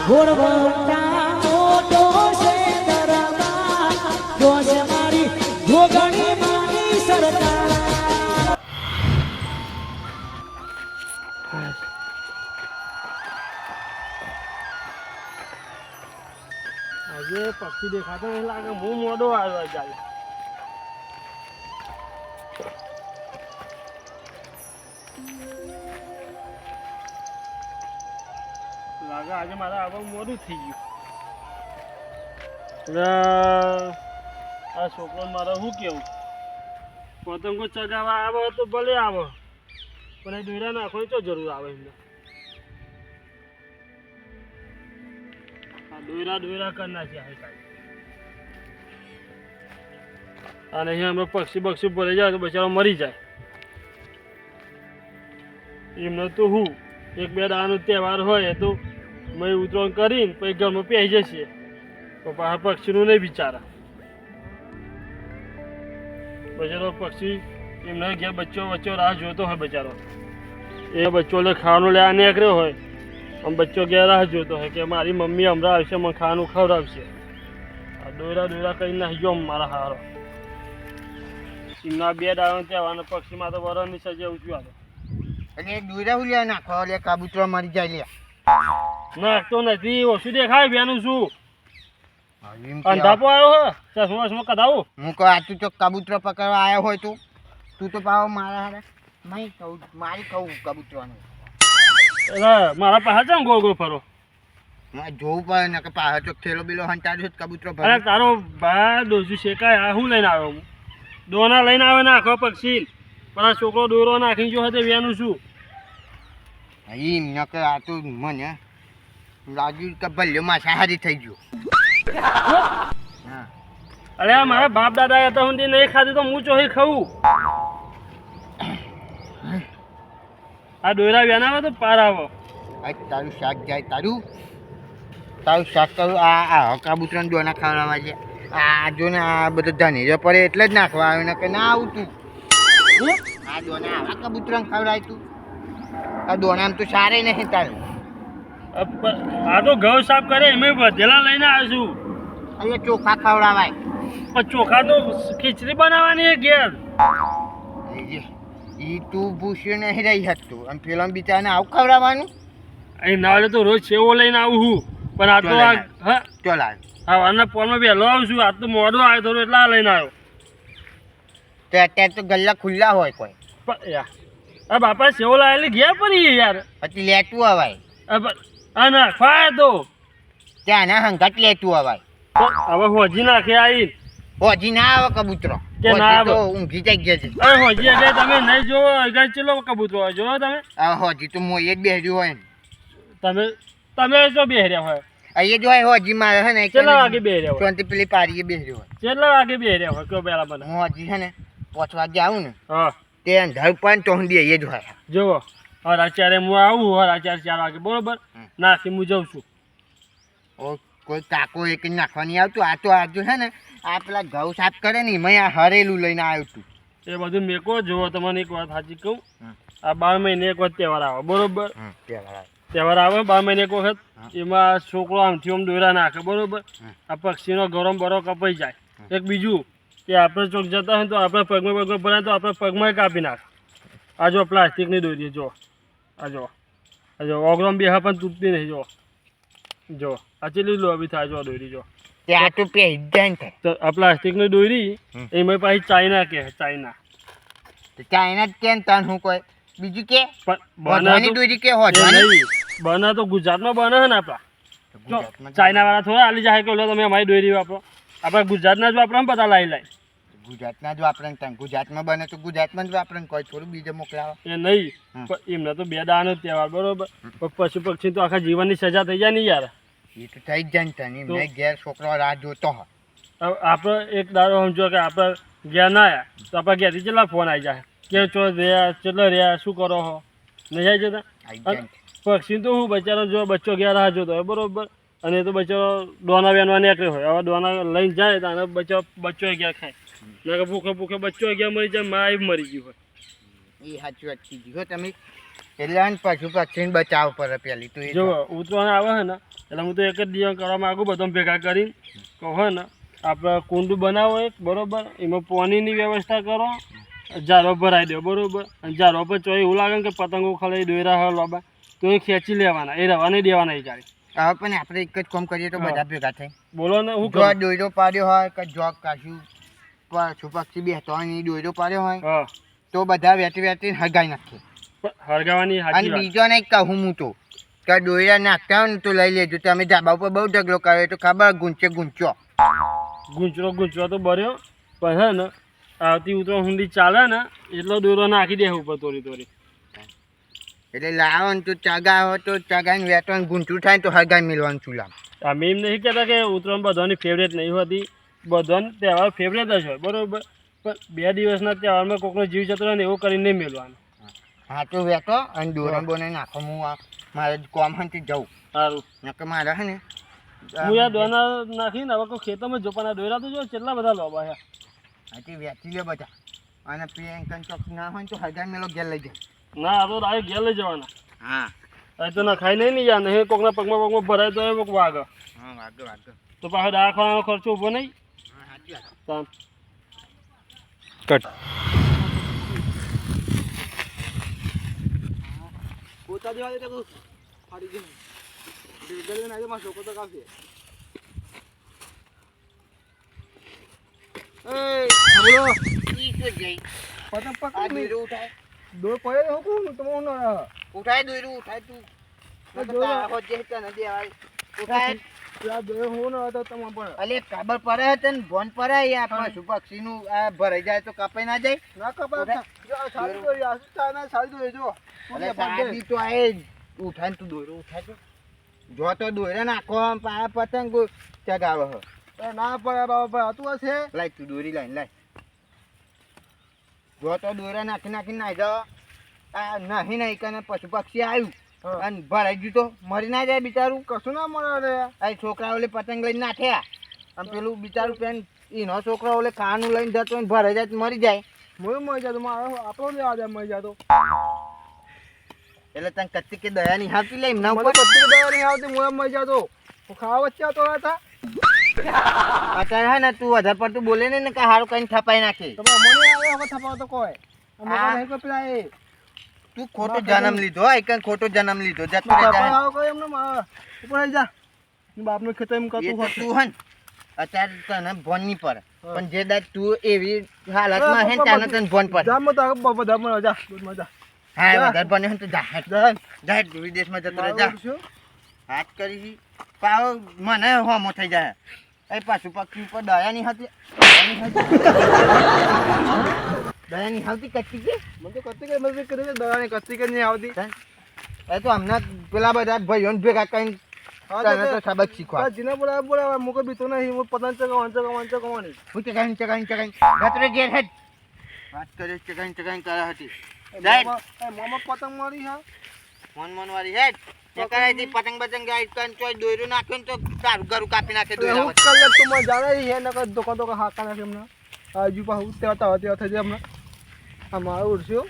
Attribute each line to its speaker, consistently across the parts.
Speaker 1: ઘોડવંટા મોટો છે દરબાર જોશ મારી જોગણી માની સરકાર
Speaker 2: આજે પક્ષી દેખાતો નહીં લાગે હું મોડો આવ્યો જાય લાગે આજે મારે આવવા મોડું થઈ ગયું આ છોકરો મારે શું કેવું પતંગો ચગાવવા આવે તો ભલે આવે પણ એ દોરા નાખવાની તો જરૂર આવે એમને દોરા કરી નાખ્યા કાંઈ અને અહીંયા અમે પક્ષી ભરાઈ જાય તો બચારો મરી જાય એમને તો હું એક બે દાડાનો તહેવાર હોય તો મેં ઉતરણ કરીને પછી ઘરમાં પહેરી જશે તો પાછા પક્ષીનું નહીં બિચારા બચારો પક્ષી એમના ઘેર બચ્ચો રાહ જોતો હોય બચારો એ બચ્ચોને ખાવાનું લેવા નીકળ્યો હોય આમ બચ્ચો ઘેર રાહ જોતો હોય કે મારી મમ્મી હમણાં આવશે મને ખાવાનું ખવડાવશે આ દોરા કરી નાખ્યો મારા હારો એમના બે દાડાનો તહેવાર પક્ષીમાં તો વરણની સજા ઉઠ્યું આવે
Speaker 3: અને દોરા ઉલ્યા નાખો લે કાબૂતરો મરી જાય લે
Speaker 2: નાખતો નથી ઓછું દેખાય બેનું શું અંધાપો આવ્યો હે ચશ્મા કઢાવું
Speaker 3: હું કહું આ તું તો કબૂતરો પકડવા આવ્યો હોય તું તો પાવો મારા હારે નહીં કહું મારી કહું કબૂતરોનું
Speaker 2: એટલે મારા પાસે છે ગોળ ગોળ ફરો
Speaker 3: જોવું પડે ને કે પાછો તો થેલો બેલો હંતાડ્યો કબૂતરો
Speaker 2: અરે તારો બા ડોસી શેકાય આ શું લઈને આવ્યો હું દોના લઈને આવે નાખો પક્ષી પણ આ છોકરો દોરો નાખી ગયો હતો વેનું શું
Speaker 3: એમ ન કે આ તો મને લાગ્યું કે ભલ્યો માંસાહારી થઈ ગયો
Speaker 2: અરે મારા બાપ દાદા હતા સુધી નહીં ખાધું તો હું ચોહી ખાવું આ દોરા વેનાવે તો પાર આવો
Speaker 3: તારું શાક જાય તારું શાક કરું આ કબૂતરાને દોના ખાવડાવવા છે આ જો ને આ બધો ધનેરો પડે એટલે જ નાખવા આવે ને કે ના આવું તું આ દોના આવા કબૂતરાને ખવડાય તું આ દોનામ તો સારે નહીં તારું
Speaker 2: આ તો ઘઉં સાફ કરે એમ વધેલા લઈને આવ્યો છું
Speaker 3: અહીંયા ચોખા ખવડાવાય
Speaker 2: પણ ચોખા તો ખીચડી બનાવવાની છે ઘેર
Speaker 3: એ તું ભૂસ્યો નહીં રહી હતું અને પેલા બિચારાને આવું ખવડાવવાનું
Speaker 2: અહીં નાવડે તો રોજ સેવો લઈને આવું છું પણ આ તો હા
Speaker 3: ચાલ આવે
Speaker 2: હા આના પોરમાં વહેલો આવું છું આજ તો મોડું આવ્યો થોડું એટલે આ લઈને આવ્યો
Speaker 3: તો અત્યારે તો ગલ્લા ખુલ્લા હોય કોઈ
Speaker 2: આ બાપા સેવો લાવેલી ઘેર પડી યાર
Speaker 3: પછી લેતું અવાય
Speaker 2: હા નાખવા તો
Speaker 3: ત્યાં ના હંગાટ લેતું અવાય
Speaker 2: હવે હોજી નાખે આવી
Speaker 3: હોજી ના આવે કબૂતરો
Speaker 2: કે ના
Speaker 3: તો ઊંઘી જાય ગયા છે
Speaker 2: અરે હોજી એટલે તમે નહીં જોવો અગર ચેલો કબૂતરો હોય જોવો તમે
Speaker 3: આ હોજી તો મોય જ બેહર્યું હોય ને
Speaker 2: તમે જો બેહર્યા હોય
Speaker 3: અહીંયા જો હોય હોજી મારે છે ને
Speaker 2: કેટલા વાગે બેહર્યા હોય
Speaker 3: શાંતિ પેલી પારીએ બેહર્યું હોય
Speaker 2: કેટલા વાગે બેહર્યા હોય કયો પેલા મને
Speaker 3: હું હોજી છે ને 5 વાગે આવું ને
Speaker 2: હા
Speaker 3: તે અંધાર પણ તો એ જ હોય
Speaker 2: જોવો હવે અત્યારે હું આવું હવે અત્યારે 4 વાગે બરોબર નાખી હું જાઉં છું
Speaker 3: કોઈ કાકો એક નાખવાની આવતું આ તો આજુ છે ને આ પેલા ઘઉં સાફ કરે ને મેં આ હરેલું લઈને આવ્યું હતું
Speaker 2: એ બધું મેકો જોવો તમને એક વાત સાચી કહું આ 12 મહિને એક વખત તહેવાર આવે બરોબર તહેવાર આવે 12 મહિને એક વખત એમાં છોકરો આમથી આમ દોરા નાખે બરોબર આ પક્ષીનો ગરમ બરો કપાઈ જાય એક બીજું કે આપણે ચોક જતા હોય તો આપણે પગમાં ભરાય તો આપણે પગમાં કાપી નાખે આ જો પ્લાસ્ટિકની દોરી જો આ જો ઓગરમ બેહા પણ તૂટતી નહીં જો આ ચેલી લોબી થાય જો દોરી જો
Speaker 3: ત્યાં તો પહેરી જાય ને
Speaker 2: તો આ પ્લાસ્ટિકની દોરી એમાં પાછી ચાઇના કે ચાઇના
Speaker 3: ચાઇના કેમ તન હું કોઈ બીજું કે
Speaker 2: બને
Speaker 3: દોરી કે હોવાની
Speaker 2: બને તો ગુજરાતમાં બને છે ને આપણા ચાઇના વાળા થોડા હાલી જાય કે તમે અમારી દોરી વાપરો આપણે ગુજરાતના જ વાપરો ને બધા લાવી લાવી
Speaker 3: ગુજરાતના જ વાપરે ને ગુજરાતમાં બને તો ગુજરાતમાં જ વાપરે ને કોઈ થોડું બીજે મોકલાવે
Speaker 2: એ નહીં એમને તો 2 દાડાનો તહેવાર બરોબર પશુ પક્ષી તો આખા જીવનની સજા થઈ જાય ને યાર
Speaker 3: એ તો થઈ જ જાય ને એમને ઘેર છોકરો રાહ જોતો હોય
Speaker 2: આપણે એક દાડો સમજો કે આપણે ઘેર ના આવ્યા તો આપણા ઘેરથી કેટલા ફોન આવી જાય કે ચો રહ્યા ચેટલો રહ્યા શું કરો હો નહીં આવી જતા પક્ષી તો હું બચારો જો બચ્ચો ઘેર રાહ જોતો હોય બરોબર અને તો બચ્ચો દોના વેનવા નીકળ્યો હોય હવે દોના લઈને જાય તો આને બચ્ચો ઘેર ખાય ના ભૂખે બચ્ચો ગયા મરી જાય માં મરી ગયું હોય
Speaker 3: એ સાચી વાત કીધી હો તમે એટલે આને પશુ પક્ષીને બચાવ પડે પેલી તો એ
Speaker 2: જો ઉતરવાના આવે છે ને એટલે હું તો એક જ દિવસ કરવા માંગુ બધા ભેગા કરીને કહો હે ને આપણે કુંડું બનાવો એક બરોબર એમાં પાણીની વ્યવસ્થા કરો જારો ભરાઈ દો બરોબર અને જારો પર ચોઈ એવું લાગે ને કે પતંગો ખલાઈ દોયરા હોય બાબા તો એ ખેંચી લેવાના એ રવા નહીં દેવાના એ ગાડી
Speaker 3: હવે પણ આપણે એક જ કામ કરીએ તો બધા ભેગા થાય
Speaker 2: બોલો ને હું
Speaker 3: જો આ દોયરો પાડ્યો હોય કે જોક કાશું પશુ પક્ષી બેસતો હોય ને એ દોયરો પાડ્યો હોય
Speaker 2: હા
Speaker 3: તો બધા વેટી વેટીને હગાઈ નાખે
Speaker 2: હરગાવાની
Speaker 3: અને
Speaker 2: હાજી વાત
Speaker 3: બીજો નહીં કહું હું તો કે દોયરા નાખતા હોય ને તો લઈ લેજો તમે ધાબા ઉપર બહુ ઢગલો કર્યો તો ખબર ગુંચે ગુંચો
Speaker 2: ગુંચરો તો બર્યો પણ હે ને આવતી ઉતરો હુંડી ચાલે ને એટલો દોરો નાખી દે ઉપર તોડી તોડી
Speaker 3: એટલે લાવો ને તો ચગા હોય તો ચગાઈને વેટવાનું ગુંચું થાય ને તો હગાઈ મેળવાનું ચૂલા
Speaker 2: અમે એમ નહીં કહેતા કે ઉત્તરાયણ બધાની ફેવરેટ નહીં હોતી બધાને તહેવાર ફેવરેટ જ હોય બરાબર પણ 2 દિવસના તહેવારમાં કોઈકનો જીવ જતો રહે ને એવું કરીને નહીં મેળવાનું
Speaker 3: હા તો વેટો અને દોરણ બોને નાખો હું આ મારે કોમ હંતી જાઉં
Speaker 2: સારું
Speaker 3: નકર મારે હે ને
Speaker 2: હું યાર દોના નાખીને હવે કોઈ ખેતરમાં જો પણ આ દોયરા તો જો કેટલા બધા લોબા છે
Speaker 3: હાથી વેચી લે બધા અને પ્રિયંકન ચોક ના હોય ને તો હગાઈ મેળો ઘેર લઈ જાય
Speaker 2: ના આ તો ડાયરેક્ટ ઘેર લઈ જવાના
Speaker 3: હા
Speaker 2: આ તો ના ખાઈ નહીં યાર નહીં કોકના પગમાં ભરાય તો એ કોક વાગે
Speaker 3: હા વાગો વાગો
Speaker 2: તો પાછો રાખવાનો ખર્ચો ઊભો નહીં
Speaker 3: હા સાચી વાત
Speaker 2: તાન
Speaker 4: કટ
Speaker 3: પોતા દેવા દે તો ફાડી દે બેગલ ને આજે માં છોકરો તો કાફી એ બોલો ઈ તો જઈ પતંગ પકડ આ દોરો ઉઠાય દોર પડે હું કોણ તમે ન ઉઠાય દોરો ઉઠાય તું તો દોરો હો જે તને દે આય ઉઠાય આ દોરો હું ન હતો તમે પણ અલે કાબર પડે હતે ને ભોન પડે યા પશુ પક્ષી નું આ ભરાઈ જાય તો કપાઈ ના જાય ના કપાય જો સાડી દોરી આસુ તાના સાડી દોરી જો અલે સાડી તો આય ઉઠાય તું દોરો ઉઠાય જો તો દોરે નાખો પા પતંગ ચગાવે હો ના પડે બાબા તું હશે લાઈ તું દોરી લાઈ લાઈ જો તો દોરા નાખી નાખી નાઈ જાવ આ નહીં નહીં કને પશુ પક્ષી આવ્યું અને ભરાઈ ગયું તો મરી ના જાય બિચારું કશું ના મળે રે આ છોકરા ઓલે પતંગ લઈને નાખ્યા અને પેલું બિચારું પેન એનો છોકરા ઓલે ખાવાનું લઈને જતો હોય ભરાઈ જાય તો મરી જાય હું મરી જાય તો મારો આપણો લેવા જાય મરી જાય તો એટલે તને કચ્ચી કે દયા નહીં આવતી લે એમના ઉપર કચ્ચી કે દયા નહીં આવતી હું મરી જાતો હું ખાવા વચ્ચે આવતો હતા અત્યારે હે ને તું વધારે પડતું બોલે ને કે હારું કઈ થપાઈ નાખે મને આવે હવે થપાવ તો કોઈ પેલા એ તું ખોટો જન્મ લીધો એક ખોટો જન્મ લીધો જતો રહે જા કોઈ એમને ઉપર જા બાપનો ખેતર એમ કરતું હોય તું હન અત્યારે તને ભોન નહીં પડે પણ જે દાદ તું એવી હાલતમાં હે તને તને ભોન પડે જા મત બધા મને જા મજા હા વધારે બને હે તો જા જા વિદેશમાં જતો રહે જા હાથ કરી પાવ મને હોમો થઈ જાય એ પશુ પક્ષી ઉપર દયા નહીં હતી દયા નહીં આવતી કચ્ચી કે મને તો કચ્ચી કે મદદ કરી દયા ની કચ્ચી કે નહીં આવતી એ તો હમણાં પેલા બધા ભાઈઓને ભેગા કરીને તને તો સબક શીખવા જીને બોલાવા મુકો બીતો નહીં હું પતંગ ચગાવવાની હું ચગાઈ રાત્રે ઘેર હેડ વાત કરે ચગાઈ કરા હતી મોમો પતંગ મારી હા મોન વાળી હેડ ચકરાઈથી પતંગ બતંગ ગાઈ કન ચોય દોયરું નાખ્યો ને તો તારું ગરું કાપી નાખે દોયરા કલ્લે તો મને જાણે હે ન કર દોકા હાકા નાખે હમણા આજુ પા ઉતરતા થઈ જાય હમણા આ મારું ઉડસ્યો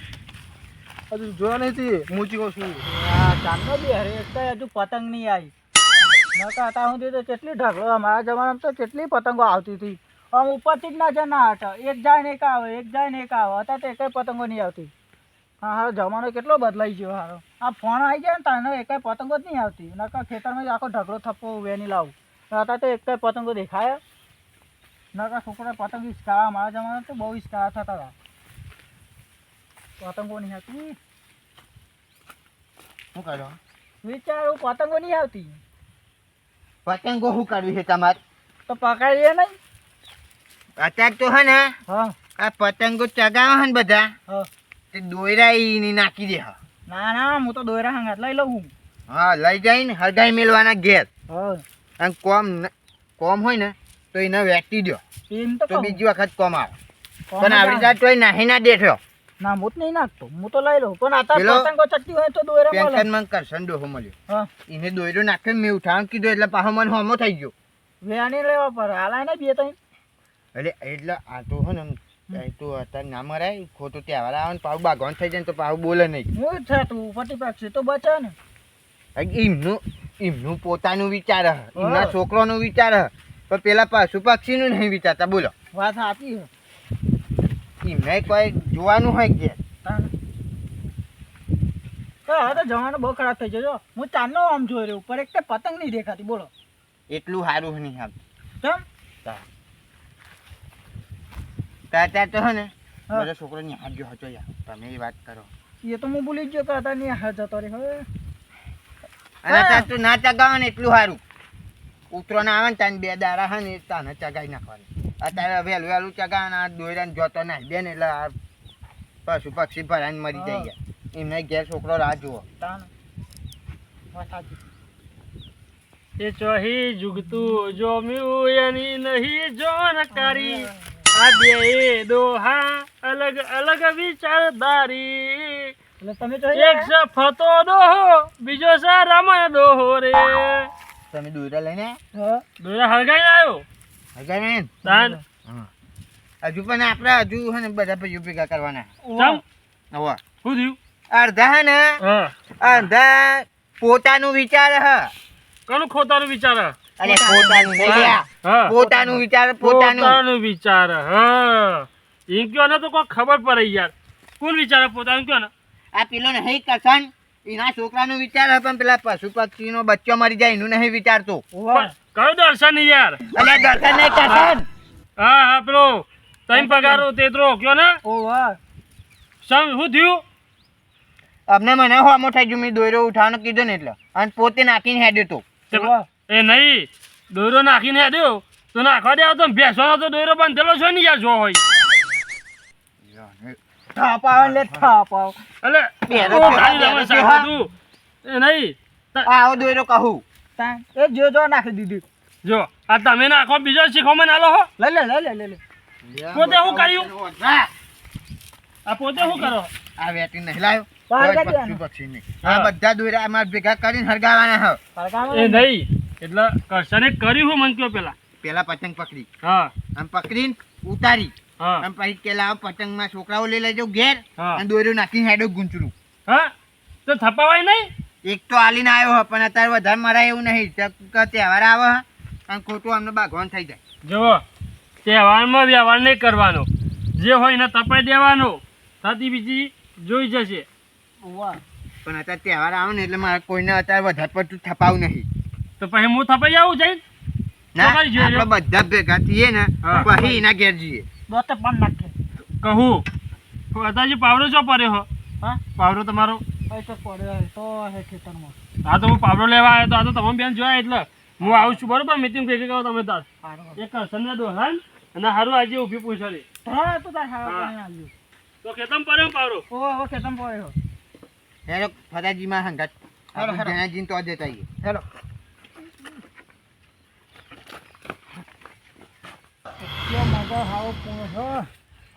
Speaker 3: હજુ જોયા નહીં તી મૂચી કહું છું
Speaker 1: આ ચાંદનો બી હરે એકતા હજુ પતંગ નહીં આવી નકા હતા હું તો કેટલી ઢગલો અમારા જમાનામાં તો કેટલી પતંગો આવતી હતી આમ ઉપરથી જ ના જાય ના હટ એક જાય ને એક આવે અત્યારે તો એકેય પતંગો નહીં આવતી હા હારો જમાનો કેટલો બદલાઈ ગયો હારો આ ફોન આવી જાય ને તાનો એકેય પતંગો જ નહીં આવતી નકા ખેતરમાં જ આખો ઢગલો થપ્પો વેની લાવું અત્યારે તો એકેય પતંગો દેખાય નકા છોકરા પતંગ હિસકાવા મારા જમાનામાં તો બહુ હિસકાવા થતા હતા પતંગો નહીં આવતી
Speaker 3: શું કરો
Speaker 1: વિચારું પતંગો નહીં આવતી
Speaker 3: પતંગો શું કરવી છે તમારે
Speaker 1: તો પકડીએ નહીં
Speaker 3: અત્યારે તો હે ને
Speaker 1: હા
Speaker 3: આ પતંગો ચગાવે હે ને બધા
Speaker 1: હા
Speaker 3: તે દોયરા ઈ નાખી દે હા
Speaker 1: ના હું તો દોયરા હંગાત લઈ લઉં હું
Speaker 3: હા લઈ જઈને હગાઈ મેળવાના ઘેર
Speaker 1: હા
Speaker 3: અને કોમ હોય ને તો એને વેચી દો
Speaker 1: એમ તો
Speaker 3: તો
Speaker 1: કહું.
Speaker 3: બીજી વખત કોમ આવે
Speaker 1: કોમ
Speaker 3: પણ આવી જાય તોય નાહી ના દેઠો
Speaker 1: ના હું જ નહીં નાખતો હું તો લઈ લઉં પણ અત્યારે
Speaker 3: પેલો
Speaker 1: પતંગો ચટકી હોય તો દોયરા મળે
Speaker 3: પેન્શનમાં કરશન ડોહો મળ્યો
Speaker 1: હા
Speaker 3: એને દોયરો નાખે મેં ઉઠાણ કીધું એટલે પાછો મને હોમો થઈ ગયો
Speaker 1: વેણી લેવા પડે હાલાય ને બે ત્રણ
Speaker 3: એટલે આ તો હે ને એ તું અત્યારે ના મરાય ખોટું તહેવાર આવે ને પાછું બાગવાન થઈ જાય ને તો પાછું બોલે નહીં
Speaker 1: હું જ છે તું પતિ પક્ષી તો બચે ને.
Speaker 3: એમનું પોતાનું વિચાર હ એમના છોકરોનું વિચાર હ પણ પેલા પશુ પક્ષીનું નહીં વિચારતા બોલો
Speaker 1: વાત સાચી છે.
Speaker 3: એમને કોઈ જોવાનું હોય કે
Speaker 1: તાને. તો હવે તો જવાનો બહુ ખરાબ થઈ ગયો. હું ચાંદનો આમ જોઈ રહ્યો પર એક તો પતંગ નહીં દેખાતી બોલો.
Speaker 3: એટલું સારું નહીં આમ
Speaker 1: કેમ?
Speaker 3: ત્યાં તો હે ને
Speaker 1: હા.
Speaker 3: બધા છોકરો નિહાળ ગયો હતો યાર તમે એ વાત કરો
Speaker 1: એ તો હું ભૂલી જ ગયો કે હતા નહીં હાર જતો રે હવે.
Speaker 3: અને ત્યાં તું ના ચગાવે ને એટલું સારું ઉતરોને આવે ને ત્યાં 2 દાડા હે ને તાને ચગાવી નાખવાની અત્યારે વહેલું વહેલું ચગાવે ને આ દોયરાને જોતો ના દે ને એટલે આ પશુ પક્ષી ભરાઈને મરી જાય યાર. એમને ઘેર છોકરો રાહ જુઓ
Speaker 1: તાને. વાત સાચી.
Speaker 2: એ ચોહી જુગતું જોમ્યું એની નહીં જોનકારી આ બે દોહા અલગ અલગ વિચારધારી
Speaker 1: એટલે તમે તો
Speaker 2: એક છે ફતો ડોહો બીજો છે રમણ ડોહો રે
Speaker 3: તમે દોયરા લઈને
Speaker 1: હા.
Speaker 2: દોરા હળગાઈને આવ્યો
Speaker 3: હગાને
Speaker 2: તાન
Speaker 3: હજુ પણ આપણે હજુ હે ને બધા ભાઈઓ ભેગા કરવાના
Speaker 2: ચમ
Speaker 3: હવે
Speaker 2: શું થયું
Speaker 3: અડધા હે ને
Speaker 2: હા
Speaker 3: અડધા પોતાનું વિચાર હ
Speaker 2: કોનું ખોતાનું વિચાર
Speaker 3: અરે પોતાનું નહીં લ્યા.
Speaker 2: હા
Speaker 3: પોતાનું વિચાર પોતાનું
Speaker 2: પોતાનું વિચાર હા એમ કયો ને તો કોઈ ખબર પડે યાર કોણ વિચાર પોતાનું કયો ને
Speaker 3: આ પેલો નહીં કસન એના છોકરાનું વિચાર હે પણ પેલા પશુ પક્ષીનો બચ્ચો મરી જાય એનું નહીં વિચારતો
Speaker 1: ઓવા.
Speaker 2: કયો દર્શન યાર
Speaker 3: અરે દર્શન નહીં કસન
Speaker 2: હા હા પેલો તઈ પગારો તેતરો કયો ને
Speaker 1: ઓવા.
Speaker 2: સમ શું થયું
Speaker 3: અમને મને હોમો થઈ ગયું મેં દોયરો ઉઠાવવાનો કીધો ને એટલે અને પોતે નાખીને હેડ્યો તો
Speaker 1: ઓવા.
Speaker 2: એ નહીં દોયરો નાખીને હેડ્યો તો નાખવા દેવો તો ભેંસવાનો તો દોયરો બાંધેલો છે ને યાર જો હોય
Speaker 1: થાપ આવે લે થાપ આવે.
Speaker 2: એટલે
Speaker 3: બેરો
Speaker 2: ઓ
Speaker 3: છે,
Speaker 2: ખાલી
Speaker 3: બેરો
Speaker 2: તમે
Speaker 3: છે,
Speaker 2: સાંભળ
Speaker 3: હા.
Speaker 2: તું. એ નહીં
Speaker 3: આવો દોયરો કહું
Speaker 1: તાન. એ જો નાખી દીધી.
Speaker 2: જો આ તમે નાખો બીજો શીખો મને આલો હો
Speaker 1: લે લે લે લે લે.
Speaker 2: પોતે શું કર્યું? આ પોતે શું કરો
Speaker 3: આ વેટી નહીં લાવ્યો
Speaker 1: બહાર
Speaker 3: કોઈ
Speaker 1: કાઢી
Speaker 3: પક્ષી પક્ષી નહીં
Speaker 2: હા.
Speaker 3: આ બધા દોયરા અમારે ભેગા કરીને હરગાવાના હ
Speaker 1: હરગામાં
Speaker 2: એ નહીં એટલે કરશને કર્યું હું મને કયો પેલા
Speaker 3: પેલા પતંગ પકડી
Speaker 2: હા
Speaker 3: આમ પકડીને ઉતારી
Speaker 2: હા
Speaker 3: આમ પછી પેલા પતંગમાં છોકરાઓ લઈ લેજો ઘેર
Speaker 2: હા.
Speaker 3: અને દોયરો નાખીને હેડો ગુંચરું
Speaker 2: હા તો થપાવાય નહીં
Speaker 3: એક તો આલીને આવ્યો હ પણ અત્યારે વધારે મરાય એવું નહીં કે તહેવાર આવે હ અને ખોટું અમને બાગવાન થઈ જાય
Speaker 2: જુઓ તહેવારમાં વ્યવહાર નહીં કરવાનો જે હોય એને તપાઈ દેવાનો થતી બીજી જોઈ જશે
Speaker 1: ઓવા.
Speaker 3: પણ અત્યારે તહેવાર આવે ને એટલે મારે કોઈને અત્યારે વધારે પડતું થપાવું નહીં
Speaker 2: તો પછી હું થપાઈ આવું જઈને
Speaker 3: ના
Speaker 2: તમારી જોઈ લો.
Speaker 3: આપણે બધા ભેગા થઈએ ને
Speaker 2: હા.
Speaker 3: પછી એના ઘેર જઈએ
Speaker 1: દોતે પણ નાખે.
Speaker 2: કહું અતાજી પાવડો ચો પડ્યો હો
Speaker 1: હા.
Speaker 2: પાવડો તમારો
Speaker 1: પૈસો પડ્યો હોય તો હે ખેતરમાં.
Speaker 2: હા તો હું પાવડો લેવા આવ્યો તો આ તો તમે બેન જોયા એટલે હું આવું છું બરોબર મીટિંગ ભેગી કરો તમે તાર
Speaker 1: સારું.
Speaker 2: એક કરશનને દોહાન અને હારું આજે ઊભી પૂછાડી
Speaker 1: હા તો તાર હારા
Speaker 2: હા.
Speaker 1: પાણી આવ્યું.
Speaker 2: તો ખેતમ પડ્યો પાવડો
Speaker 1: ઓવા હવે ખેતરમાં પડ્યો.
Speaker 3: હેલો ફતાજીમાં હંગાત
Speaker 1: હેલો, હેલો.
Speaker 3: જણાજીને તો દેતા આવીએ
Speaker 1: હેલો. કેમ મગર હાવ પૂર્ણ છે.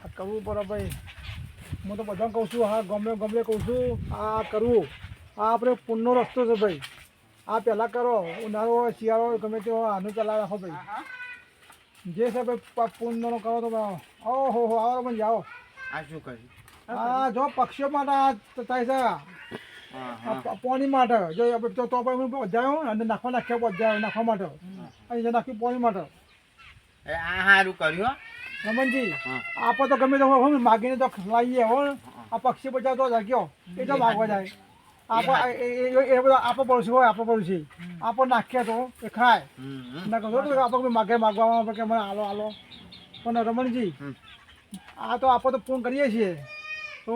Speaker 1: આ કરવું પડે ભાઈ. હું તો બધાને કહું છું હા ગમે ગમે કહું છું આ કરવું આ આપણે પૂર્ણનો રસ્તો છે ભાઈ. આ પહેલાં કરો ઉનાળો હોય શિયાળો હોય ગમે તે હોય આનું પહેલાં રાખો ભાઈ. જે છે ભાઈ પૂર્ણનો કરો તો ભાઈ ઓહો હો આવો પણ જાઓ.
Speaker 3: આ શું કર્યું
Speaker 1: આ જો પક્ષીઓ માટે આ થાય છે આ પાણી માટે જો આપણે તો પણ વધારે અને નાખ્યા વધારે નાખવા માટે અહીં નાખ્યું પાણી માટે.
Speaker 3: આ સારું કર્યું હો.
Speaker 1: રમણજી
Speaker 3: હા.
Speaker 1: આપણે તો ગમે તે હોય માગીને તો લાવીએ હો આ પક્ષી બચાવ તો જાગ્યો એ તો ભાગવા જાય આપણે એ બધા આપણે પડોશી હોય આપણે પડોશી આપણે નાખ્યા તો એ ખાય ના કહો તો આપણે માગે માગવા કે મને હાલો હાલો પણ રમણજી આ તો આપણે તો ફોન કરીએ છીએ તો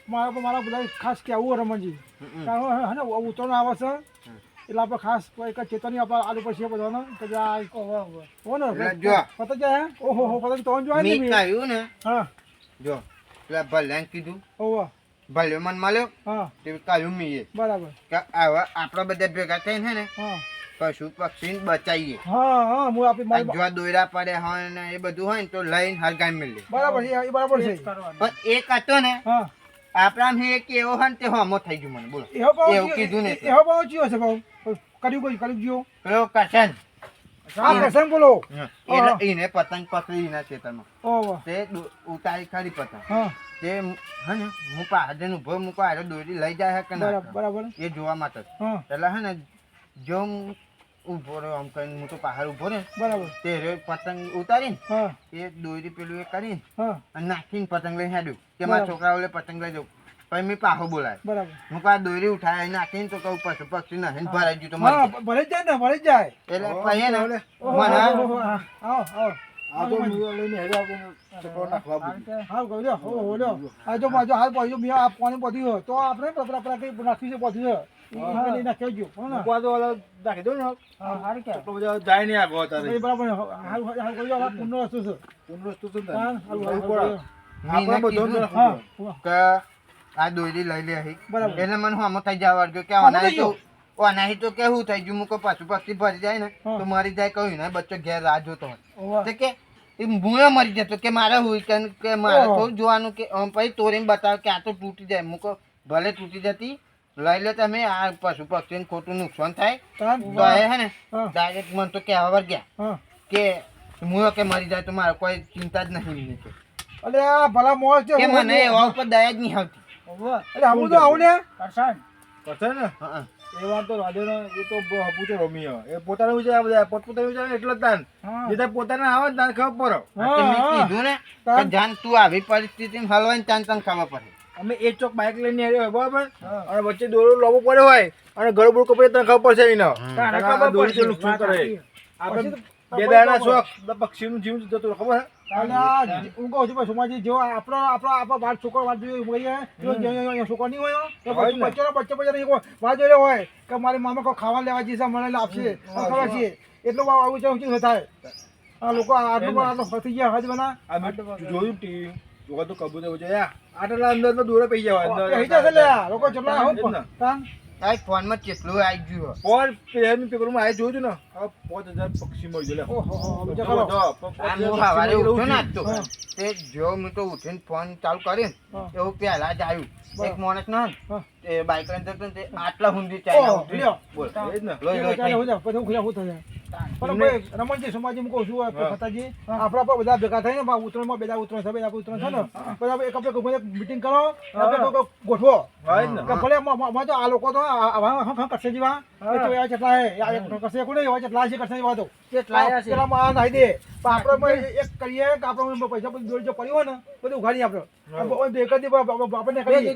Speaker 1: મારા બધા ખાસ કહેવું રમણજી કારણ હે ને ઉતરણ આવે છે એટલે આપણે ખાસ એક ચેતવણી આપણે આલુ પછી બધાને કે આ હો ને
Speaker 3: એટલે જો.
Speaker 1: પતા જાય ઓહો હો પતા તો જોવા
Speaker 3: મેં
Speaker 1: નહીં
Speaker 3: કહ્યું ને
Speaker 1: હા
Speaker 3: જો પેલા ભલે કીધું
Speaker 1: ઓહો
Speaker 3: ભલે મન મળ્યો
Speaker 1: હા
Speaker 3: તે કહ્યું મેં
Speaker 1: બરાબર
Speaker 3: કે આવા આપણે બધા ભેગા થઈને હે ને
Speaker 1: હા
Speaker 3: પશુ પક્ષીને બચાવીએ
Speaker 1: હા હા હું આપી
Speaker 3: અને
Speaker 1: મારી
Speaker 3: જો દોયરા પડે હોય ને એ બધું હોય ને તો લઈને હરગાઈ મેળવીએ
Speaker 1: બરાબર છે એ બરાબર છે
Speaker 3: પણ એક હતો ને
Speaker 1: હા
Speaker 3: આપણા એક એવો હોય ને તે હોમો થઈ ગયું મને બોલો
Speaker 1: એવો ભાવ
Speaker 3: એવું કીધું ને એટલે.
Speaker 1: એવો ભાવ ચિયો છે ભાવ કર્યું કોઈ કર્યું ગયો
Speaker 3: પેલો કરશન
Speaker 1: હા પ્રસંગ બોલો.
Speaker 3: એટલે એને પતંગ પકડી એના ખેતરમાં
Speaker 1: ઓહો.
Speaker 3: તે ઉતારી ખરી પતંગ
Speaker 1: હા
Speaker 3: તે હે ને હું પાછળ ઉભો મૂકો આરે દોરી લઈ જાય કે ના
Speaker 1: બરાબર.
Speaker 3: એ જોવા માટે જ.
Speaker 1: હા
Speaker 3: એટલે હે ને જો હું ઊભો રહ્યો આમ કરીને હું તો પહાડ ઊભો ને
Speaker 1: બરાબર.
Speaker 3: તે રે પતંગ ઉતારીને
Speaker 1: હા
Speaker 3: એ દોરી પેલું એ કરીને
Speaker 1: હા
Speaker 3: અને નાખીને પતંગ લઈને હેડ્યું કે મારા છોકરાઓ લે પતંગ લઈ જાઉં પછી મેં પાછો બોલાય
Speaker 1: બરાબર.
Speaker 3: હું પા દોરી ઉઠાય નાખીને તો કહું પશુ પક્ષી નહીં ભરાઈ ગયું તો મરી
Speaker 1: હા
Speaker 3: જાય.
Speaker 1: ભરે જ જાય ને ભરે જ જાય.
Speaker 3: એટલે પછી ને મને
Speaker 1: આવો આવો.
Speaker 5: આ તો મીઓ લઈને હેડ્યો આપણને ચક્રો નાખવા બધું.
Speaker 1: હાલ કહું લ્યો હો લ્યો. આ જો માજો હાલ પાછું મિયા આ પાણી પધ્યું હોય તો આપણે પપરા કઈ નાખી છે પધ્યું હોય એ નાખી આવજો હો ને.
Speaker 5: મૂકવા તો ઓલો નાખી દો ને
Speaker 1: હા હાર કે
Speaker 5: ચક્રો બધો જાય નહીં આગો તારે
Speaker 1: એ બરાબર હાલ હાલ કહું આ પુનઃ વસ્તુ છે.
Speaker 5: પુનરસ્તુ તો
Speaker 1: હા
Speaker 5: થાય.
Speaker 1: હાલ હાલ.
Speaker 5: આપણે બધો જ
Speaker 1: હા
Speaker 5: નાખવું.
Speaker 3: કે આ દોરી લઈ લે અહીં.
Speaker 1: બરાબર.
Speaker 3: એટલે મને હમો થઈ જવા વાળ્યો કે
Speaker 1: હમો થઈ
Speaker 3: અનાહી
Speaker 1: ગયો?
Speaker 3: તો અનાહી તો કેવું થઈ ગયું મૂકો પશુ પક્ષી ભરી જાય ને
Speaker 1: હા.
Speaker 3: તો મરી જાય કહ્યું ને બચ્ચો ઘેર રાહ જોતો હોય
Speaker 1: ઓવા.
Speaker 3: તો કે એ મુએ મરી જતો કે મારે હોય કે મારે
Speaker 1: ઓહો.
Speaker 3: થોડું જોવાનું કે પછી તોડીને બતાવે કે આ તો તૂટી જાય મૂકો ભલે તૂટી જતી લઈ લે તમે આ પશુ પક્ષીને ખોટું નુકસાન થાય
Speaker 1: તાન.
Speaker 3: તો એ હે ને
Speaker 1: હા
Speaker 3: ડાયરેક્ટ મને તો કહેવા વર્ગ્યા
Speaker 1: હા.
Speaker 3: કે મુએ કે મરી જાય તો મારે કોઈ ચિંતા જ નહીં એમને કે.
Speaker 1: અલે આ ભલા મોસ છે.
Speaker 3: કે મને એવા ઉપર દયા જ નહીં આવતી.
Speaker 1: ઓવા. અલે આવું તો આવું ને. કરસાન.
Speaker 5: કરશે ને
Speaker 3: હા
Speaker 5: એ વાત તો રાધે ને એ તો હપુ તો રમી હવે. એ પોતાનું વિચાર બધા પોતપોતાનું વિચાર ને એટલે જ તાન
Speaker 1: હા.
Speaker 5: જે તાર પોતાના આવે ને તાને ખબર પડે.
Speaker 3: આ તે મેં
Speaker 1: હા.
Speaker 3: કીધું ને કે જાન તું આવી પરિસ્થિતિમાં હલવાઈને તાન તને ખબર પડે.
Speaker 5: અમે એક ચોક બાઇક લઈને આવ્યો હોય બરાબર અને વચ્ચે દોરો લોબો પડ્યો હોય અને ગળબુડ કપડે તને ખબર પડશે એને
Speaker 1: તારે
Speaker 5: આ
Speaker 1: ખબર
Speaker 5: દોરી
Speaker 1: પડશે.
Speaker 5: જેવું નુકસાન કરે
Speaker 1: પછી
Speaker 5: આપણે
Speaker 1: તો
Speaker 5: બે દાડા શોખ પક્ષીનું જીવ જતું ખબર હે?
Speaker 1: અને આ હું કહું છું સુમાજી જેવો આપણો બાર છોકરો વાત જોઈએ છોકરો નહીં હોય તો
Speaker 5: હોય ને.
Speaker 1: બચ્ચો વાત જોયેલો હોય કે મારી મામા કોઈ ખાવા લેવા જઈશ મને આપશે ખબર છે એટલું આવું છે થાય આ લોકો આટલું ફસી ગયા હજ બના
Speaker 5: આ મેં જોયું ટીવી જોવા તો કબૂતર જોયા આટલા અંદર તો દોરો પઈ જવા
Speaker 1: થઈ જશે લે આ લોકો જેટલા
Speaker 5: હા,
Speaker 1: આવું
Speaker 5: એ જ ને.
Speaker 1: તાન
Speaker 3: આ ફોનમાં કેટલું આવી ગયું
Speaker 5: પોર પેલું પેપરમાં આ જોયું હતું ને હવે 5000 પક્ષી મળી ગયેલા.
Speaker 1: ઓહો બીજા
Speaker 5: જો,
Speaker 1: કરો
Speaker 5: જો,
Speaker 3: આ હું સવારે ઉઠ્યો ને આજ તો
Speaker 1: હા.
Speaker 3: તે જો હું તો ઉઠીને ફોન ચાલુ કર્યો ને
Speaker 1: હા.
Speaker 3: એવું પહેલા જ આવ્યું
Speaker 1: બરાબર.
Speaker 3: એક માણસ ના
Speaker 1: હા.
Speaker 3: તે બાઈક લઈને જતો ને તે આટલા સુધી ચાલ્યા
Speaker 1: ઓહો,
Speaker 3: ઉઠીને.
Speaker 1: લ્યો.
Speaker 3: બોલ
Speaker 5: એ જ ને.
Speaker 3: લોહી લોહી થઈ.
Speaker 1: પણ ભાઈ રમણજી સમાજે હું કહું છું ફતાજી આપણા પર બધા ભેગા થઈને ઉત્તરાયણમાં બધા ઉત્તરાયણ છે બધા ઉત્તરાયણ છે ને બધા એક આપણે મીટિંગ કરો આપણે કોઈ ગોઠવો
Speaker 5: હા, એ જ ને.
Speaker 1: કે ભલે માં તો આ લોકો તો આવા કરશે જેવા એ ચેટલા હે કરશે કોને એવા ચેટલા છે કરશે એવા તો પેલા માં નાઈ દે પણ આપણે એક કરીએ કે આપણે પૈસા બધું દોડી જો પડ્યું હોય ને બધું ઉઘાડી આપણે બે કરી દે આપણે કરીએ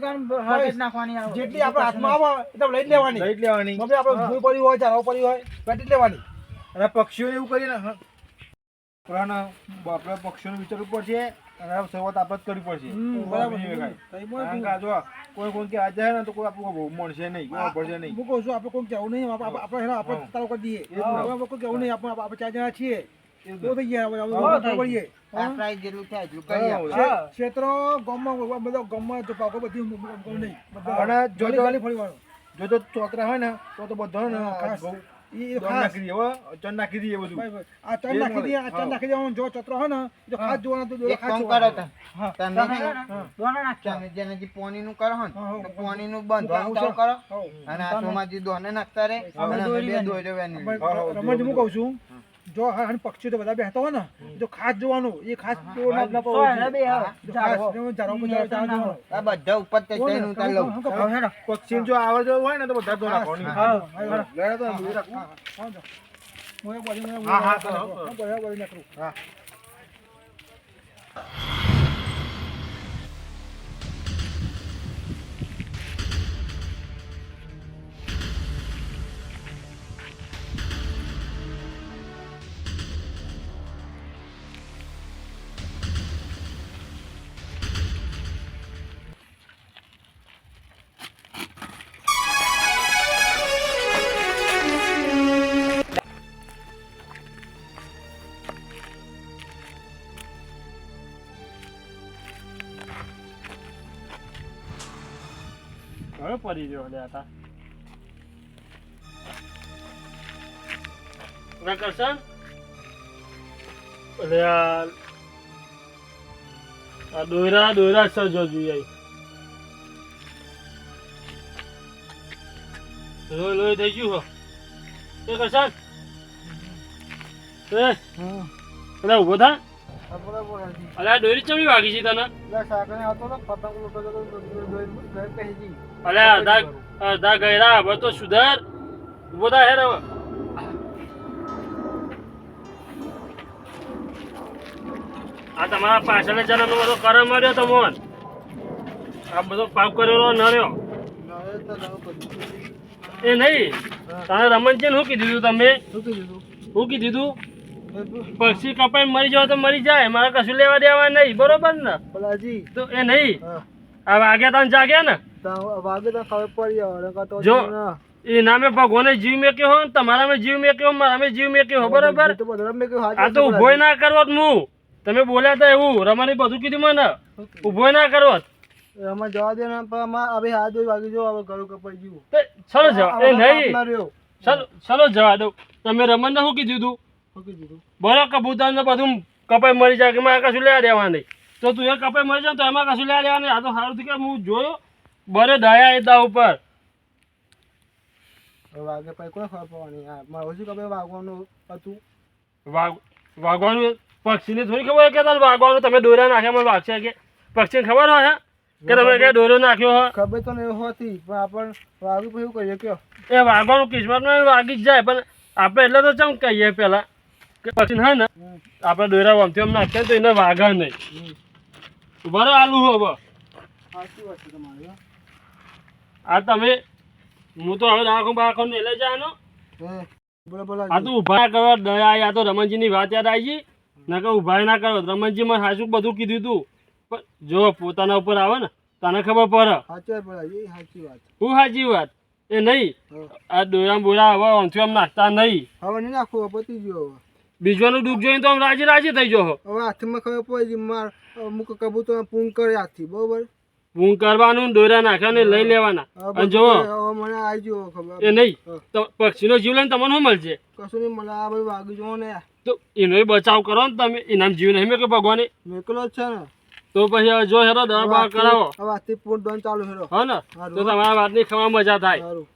Speaker 1: જેટલી આપણે હાથમાં આવે એટલે લઈ જ લેવાની
Speaker 5: લઈ જ લેવાની
Speaker 1: મમ્મી આપણે ભૂલ પડી હોય ચારો પડી હોય પેટી જ લેવાની
Speaker 5: અને પક્ષીઓને એવું કરીએ ને પણ આપણે પક્ષીઓનું વિચારવું પડશે અને આ શરૂઆત આપણે જ કરવી પડશે
Speaker 1: બરાબર
Speaker 5: નહીં વેખાય. કારણ કે આ જો કોઈ કે આજે ને તો કોઈ આપણું મળશે નહીં કોઈ પડશે નહીં
Speaker 1: હું કહું છું આપણે કોઈ કહેવું નહીં આપણે તારો કરી દઈએ આપણે કોઈ કહેવું નહીં આપણે 4 જણા છીએ તો થઈ ગયા કરીએ
Speaker 3: આપણા જેટલું થાય એટલું કરી આપણે.
Speaker 1: ક્ષેત્રો ગામમાં બધા ગામમાં જો પાકો બધી નહીં
Speaker 5: અને જો તો-
Speaker 1: ગાલી ફરીવાનું
Speaker 5: જો ચોતરા હોય ને તો બધો ને
Speaker 1: ખાસ.
Speaker 5: ઘઉં
Speaker 1: એ
Speaker 5: દોણ
Speaker 1: ખાસ
Speaker 5: નાખી દઈએ હો ચણ નાખી દઈએ બધું
Speaker 1: ભાઈ, ભાઈ. આ ચણ નાખી દઈએ આ ચણ નાખી દેવાનું જો ચત્રો હોય ને જો ખાસ જોવાના તો દોરો
Speaker 3: એક
Speaker 1: ખાસ
Speaker 3: કામ
Speaker 1: જોવાના.
Speaker 3: કરો
Speaker 1: હા.
Speaker 3: તમે છે ને, તમે જેને જે પોણીનું કરો ને
Speaker 1: હા,
Speaker 3: તો પોણીનું બંધવાનું ચાલુ કરો
Speaker 1: હા.
Speaker 3: અને આ સોમાજી દોને નાખતા રહે અને અમે બે દોર્યો વેની લઈએ.
Speaker 1: રમણજી હું કહું છું જો હા પક્ષીઓ તો બધા બેસતા હોય ને જો ખાસ જોવાનું એ ખાસ જોવાનું ના પડવું જો ખાસ જોવાનું.
Speaker 3: આ બધા ઉપર તે જઈને ઉતારી લઉં.
Speaker 5: પક્ષી જો આવડતો હોય ને તો બધા દોણ નાખવાની
Speaker 1: હા,
Speaker 5: લડે તો દોરી રાખો.
Speaker 1: હા હા હા
Speaker 2: હવે પડી રહ્યો લે આતા કરશન અરે આ દોયરા સર્જો જોઈએ લોહી થઈ ગયું હો એ કરશન એ
Speaker 5: હમ
Speaker 2: એટલે ઊભો થા.
Speaker 5: આ બરાબર હાજી
Speaker 2: અલે આ દોરી ચમની વાગી છે તને?
Speaker 5: એટલે સાકણે હતો ને પતંગ લૂંટો તો દોઈ કહી જી
Speaker 2: અલે અડધા ગયરા હવે તો સુધર. ઊભો થા હેર હવે. આ તમારા પાછળ જણાનો બધો કરમ મળ્યો તમોન. આ બધો પાપ કરેલો ન રહ્યો
Speaker 5: ના એ તો લાવ કરી
Speaker 2: એ નહીં. તને રમણજીને શું કીધું તું તમે?
Speaker 5: શું કીધું
Speaker 2: શું કીધું તું?
Speaker 5: તું
Speaker 2: પક્ષી કપાઈ મરી જાવ તો મરી જાય, મારે કશું લેવા દેવા નહીં, બરોબર ને?
Speaker 5: ભલાજી
Speaker 2: તો એ નહીં.
Speaker 5: હા
Speaker 2: આ વાગ્યા તને જાગ્યા ને
Speaker 5: વાગે તો ખબર પડી હવે કાં તો
Speaker 2: જો.
Speaker 5: ના
Speaker 2: એ નામે ભગવાને જીવ મેક્યો હોય ને તમારામાં જીવ મેક્યો હોય, મારામાં જીવ મેક્યો હોય, બરોબર?
Speaker 5: તો બધા મેં કહ્યું
Speaker 2: આ તો ઉભોય ના કરવો જ હું. તમે બોલ્યા હતા એવું રમાની બધું કીધું મને. ઉભોય ના કરવો જ.
Speaker 5: એમાં જવા દે ને પણ આમાં હવે હાથ જોઈ વાગી જો હવે ઘરું કપાઈ ગયું
Speaker 2: તે ચલો જવા એ નહીં.
Speaker 5: આપના રહ્યો
Speaker 2: ચલો જવા દઉં. તમે રમણને શું કીધું તું?
Speaker 5: શું કીધું
Speaker 2: બોલો કબૂતર ને બધું કપાઈ મરી જાય કે મારે કશું લેવા દેવા નહીં. તો તું એ કપાઈ મરી જાય તો એમાં કશું લેવા દેવા નહીં. આ તો સારું થયું કે હું જોયો બરે દયા એ દા ઉપર.
Speaker 5: હવે વાગે પછી કોઈ ખબર પડવાની હા મારે ઓછી ખબર વાગવાનું હતું
Speaker 2: વાગવાનું પક્ષીને થોડી ખબર હોય કે તારે વાગવાનું તમે દોરા નાખ્યા મને વાગશે કે પક્ષીને ખબર હોય કે તમે કે દોરો નાખ્યો હોય?
Speaker 5: ખબર તો નહીં હોતી પણ આપણને વાગ્યું પછી એવું કહીએ કયો
Speaker 2: એ વાગવાનું કિસ્મતમાં વાગી જ જાય, પણ આપણે એટલે તો ચમ કહીએ પહેલાં કે પક્ષીને હા ને આપણે દોરા વમથી આમ નાખીએ તો એને વાગે નહીં. બરો આલુ હો હવે
Speaker 5: સાચી વાત છે તમારી
Speaker 2: આ તમે હું તો હવે રાખું બાખો ને લઈ જવાનો.
Speaker 5: બોલો બોલો
Speaker 2: આ તો ઊભા ના કરો દયા. આ તો રમણજીની વાત યાદ આવી ગઈ ને કે ઊભા ના કરો. રમણજી મને સાચું બધું કીધું તું, પણ જો પોતાના ઉપર આવે ને તને ખબર પડે.
Speaker 5: સાચી વાત બોલા એ સાચી વાત
Speaker 2: હું સાચી વાત એ નહીં. આ દોરા બોરા હવે આમથી આમ નાખતા નહીં.
Speaker 5: હવે નહીં નાખો પતી ગયો હવે
Speaker 2: બીજવાનું દુઃખ જોઈને તો આમ રાજી રાજી થઈ ગયો.
Speaker 5: હવે હાથમાં ખબર પડી ગઈ માર અમુક કબૂતર પૂંગ કરે હાથથી બરોબર
Speaker 2: હું કરવાનું દોરા નાખ્યા ને લઈ લેવાના. અને જો
Speaker 5: હવે મને આવી ગયો ખબર
Speaker 2: એ નહીં તો પક્ષીનો જીવ લઈને તમને શું મળશે?
Speaker 5: કશું નહીં મને આ બધું વાગી જવો ને
Speaker 2: તો એનો બચાવ કરો ને તમે. એનામ જીવ નહીં મેં કે ભગવાને.
Speaker 5: મેકલો જ છે ને
Speaker 2: તો પછી હવે જો હેરો દવા બવા કરાવો
Speaker 5: હવે આજથી પૂર દોન ચાલુ હેરો
Speaker 2: હા ને તો તમારા વાતની ખવા મજા થાય.
Speaker 5: સારું